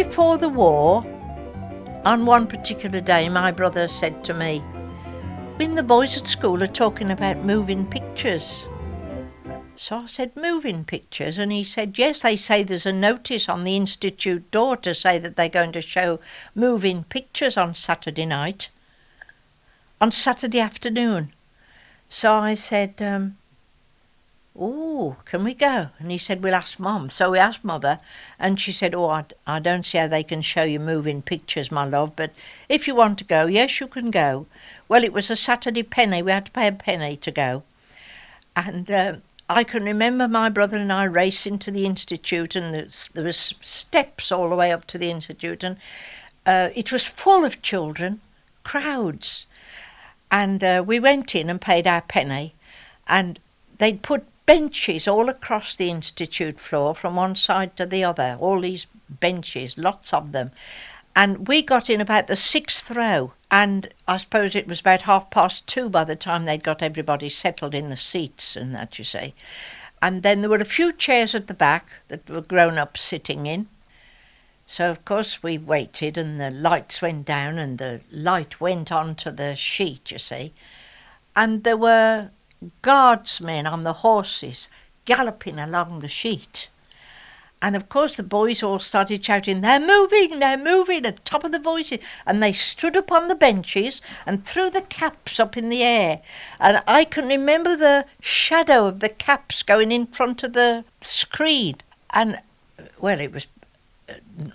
before the war, on one particular day, my brother said to me, "When the boys at school are talking about moving pictures." So I said, "Moving pictures?" And he said, "Yes, they say there's a notice on the institute door to say that they're going to show moving pictures on Saturday night, on Saturday afternoon." So I said, "Oh, can we go?" And he said, "We'll ask Mum." So we asked Mother, and she said, "Oh, I don't see how they can show you moving pictures, my love, but if you want to go, yes, you can go." Well, it was a Saturday penny. We had to pay a penny to go. And I can remember my brother and I racing to the institute, and there was steps all the way up to the institute, and it was full of children, crowds. And we went in and paid our penny, and they'd put benches all across the institute floor from one side to the other, all these benches, lots of them. And we got in about the 6th row, and I suppose it was about 2:30 by the time they'd got everybody settled in the seats and that, you see. And then there were a few chairs at the back that were grown-ups sitting in. So, of course, we waited, and the lights went down, and the light went onto the sheet, you see. And there were guardsmen on the horses galloping along the sheet. And of course the boys all started shouting, they're moving, at top of the voices. And they stood up on the benches and threw the caps up in the air. And I can remember the shadow of the caps going in front of the screen. And, well, it was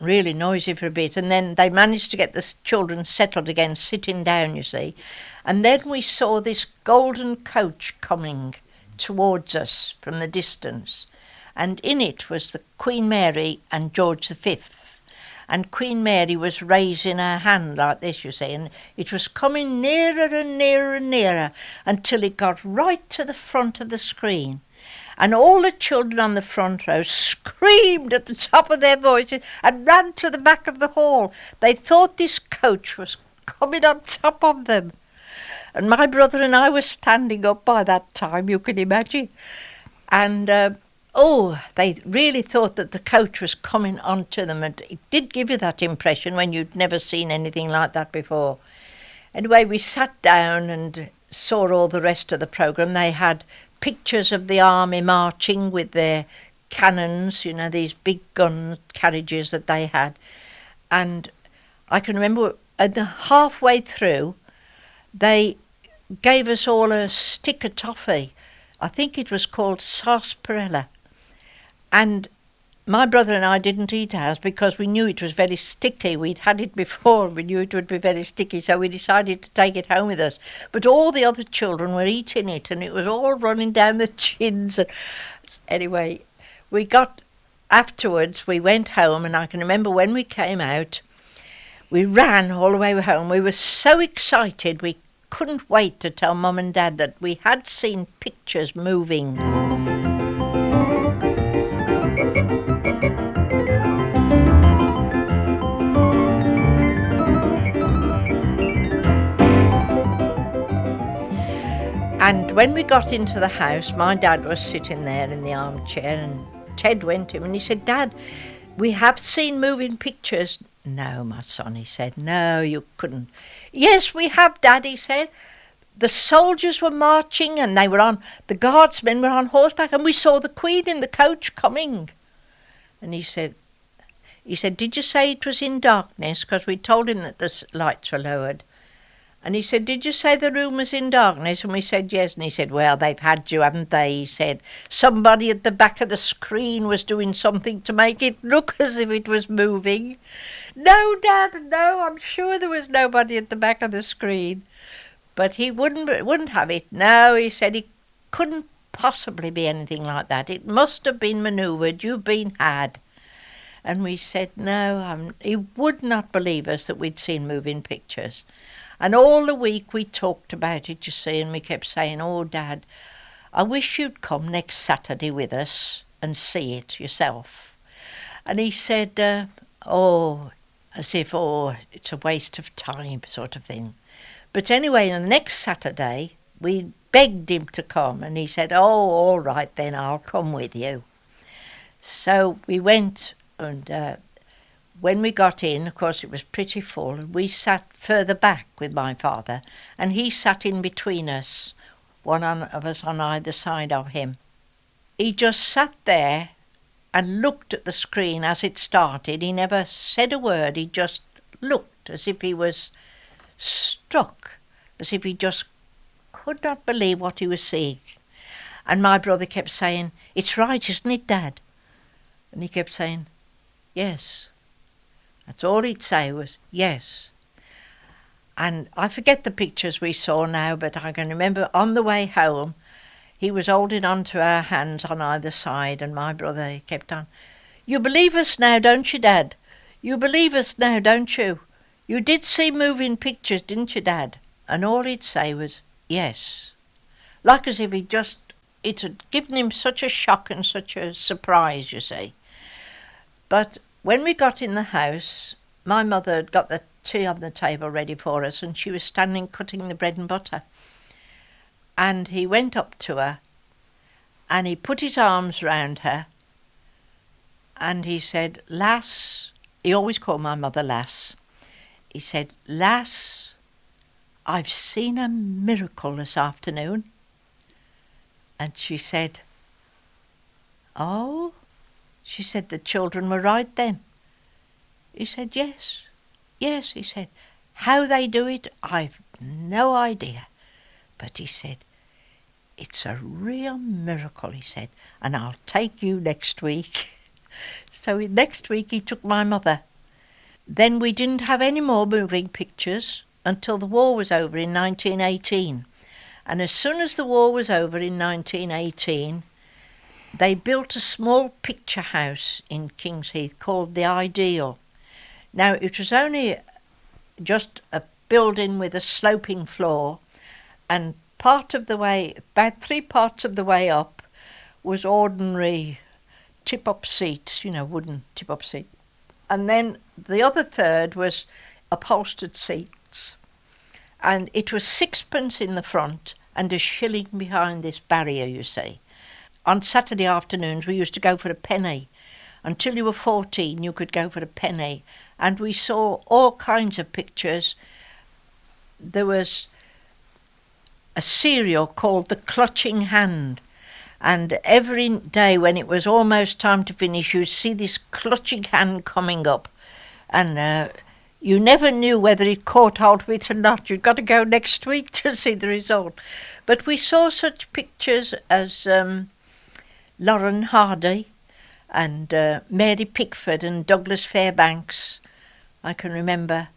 really noisy for a bit. And then they managed to get the children settled again, sitting down, you see. And then we saw this golden coach coming towards us from the distance. And in it was the Queen Mary and George V. And Queen Mary was raising her hand like this, you see, and it was coming nearer and nearer and nearer until it got right to the front of the screen. And all the children on the front row screamed at the top of their voices and ran to the back of the hall. They thought this coach was coming on top of them. And my brother and I were standing up by that time, you can imagine. And they really thought that the coach was coming onto them, and it did give you that impression when you'd never seen anything like that before. Anyway, we sat down and saw all the rest of the programme. They had pictures of the army marching with their cannons, you know, these big gun carriages that they had. And I can remember halfway through, they gave us all a stick of toffee. I think it was called sarsaparilla. And my brother and I didn't eat ours because we knew it was very sticky. We'd had it before, we knew it would be very sticky, so we decided to take it home with us. But all the other children were eating it, and it was all running down their chins. And anyway, afterwards we went home, and I can remember when we came out, we ran all the way home. We were so excited, we couldn't wait to tell Mum and Dad that we had seen pictures moving. And when we got into the house, my dad was sitting there in the armchair, and Ted went to him and he said, "Dad, we have seen moving pictures." "No, my son," he said. "No, you couldn't." "Yes, we have, Dad," he said. "The soldiers were marching, and the guardsmen were on horseback, and we saw the Queen in the coach coming." And he said, "Did you say it was in darkness?" Because we told him that the lights were lowered. And he said, "Did you say the room was in darkness?" And we said, "Yes." And he said, "Well, they've had you, haven't they?" He said, "Somebody at the back of the screen was doing something to make it look as if it was moving." "No, Dad, no, I'm sure there was nobody at the back of the screen." But he wouldn't have it. "No," he said, "it couldn't possibly be anything like that. It must have been manoeuvred. You've been had." And we said, no, he would not believe us that we'd seen moving pictures. And all the week we talked about it, you see, and we kept saying, "Oh, Dad, I wish you'd come next Saturday with us and see it yourself." And he said, as if, it's a waste of time sort of thing. But anyway, the next Saturday, we begged him to come, and he said, "Oh, all right then, I'll come with you." So we went, and when we got in, of course it was pretty full, and we sat further back with my father, and he sat in between us, of us on either side of him. He just sat there and looked at the screen as it started. He never said a word, he just looked as if he was struck, as if he just could not believe what he was seeing. And my brother kept saying, "It's right, isn't it, Dad?" And he kept saying, "Yes." That's all he'd say was, "Yes." And I forget the pictures we saw now, but I can remember on the way home, he was holding on to our hands on either side, and my brother kept on, "You believe us now, don't you, Dad? You believe us now, don't you? You did see moving pictures, didn't you, Dad?" And all he'd say was, "Yes." Like as if it had given him such a shock and such a surprise, you see. But when we got in the house, my mother had got the tea on the table ready for us, and she was standing cutting the bread and butter. And he went up to her, and he put his arms round her, and he said, "Lass," he always called my mother Lass, he said, "Lass, I've seen a miracle this afternoon." And she said, "Oh?" She said, "The children were right then." He said, "Yes, yes," he said. "How they do it, I've no idea." But he said, "It's a real miracle," he said, "and I'll take you next week." So next week he took my mother. Then we didn't have any more moving pictures until the war was over in 1918. And as soon as the war was over in 1918, they built a small picture house in Kings Heath called The Ideal. Now, it was only just a building with a sloping floor, and part of the way, about 3 parts of the way up, was ordinary tip-up seats, wooden tip-up seat. And then the other third was upholstered seats. And it was 6pence in the front and a shilling behind this barrier, you see. On Saturday afternoons we used to go for a penny. Until you were 14 you could go for a penny. And we saw all kinds of pictures. There was a serial called The Clutching Hand. And every day when it was almost time to finish, you'd see this clutching hand coming up. And you never knew whether it caught hold of it or not. You'd got to go next week to see the result. But we saw such pictures as Lauren Hardy and Mary Pickford and Douglas Fairbanks. I can remember.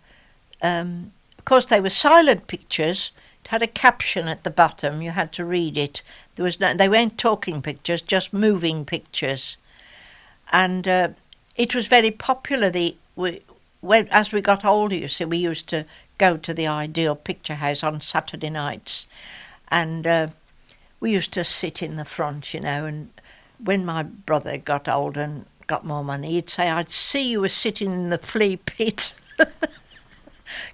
Of course, they were silent pictures. It had a caption at the bottom. You had to read it. They weren't talking pictures, just moving pictures. And it was very popular. As we got older, you see, we used to go to the Ideal Picture House on Saturday nights. And we used to sit in the front, and when my brother got older and got more money, he'd say, "I'd see you were sitting in the flea pit."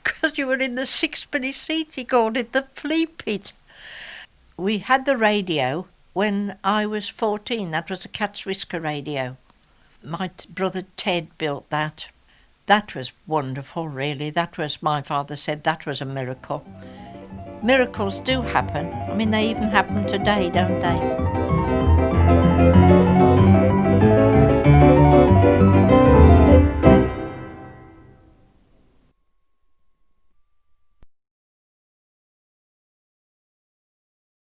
Because you were in the 6penny seat, he called it the flea pit. We had the radio when I was 14. That was the Cat's Whisker radio. My brother Ted built that. That was wonderful, really. My father said that was a miracle. Miracles do happen. I mean, they even happen today, don't they?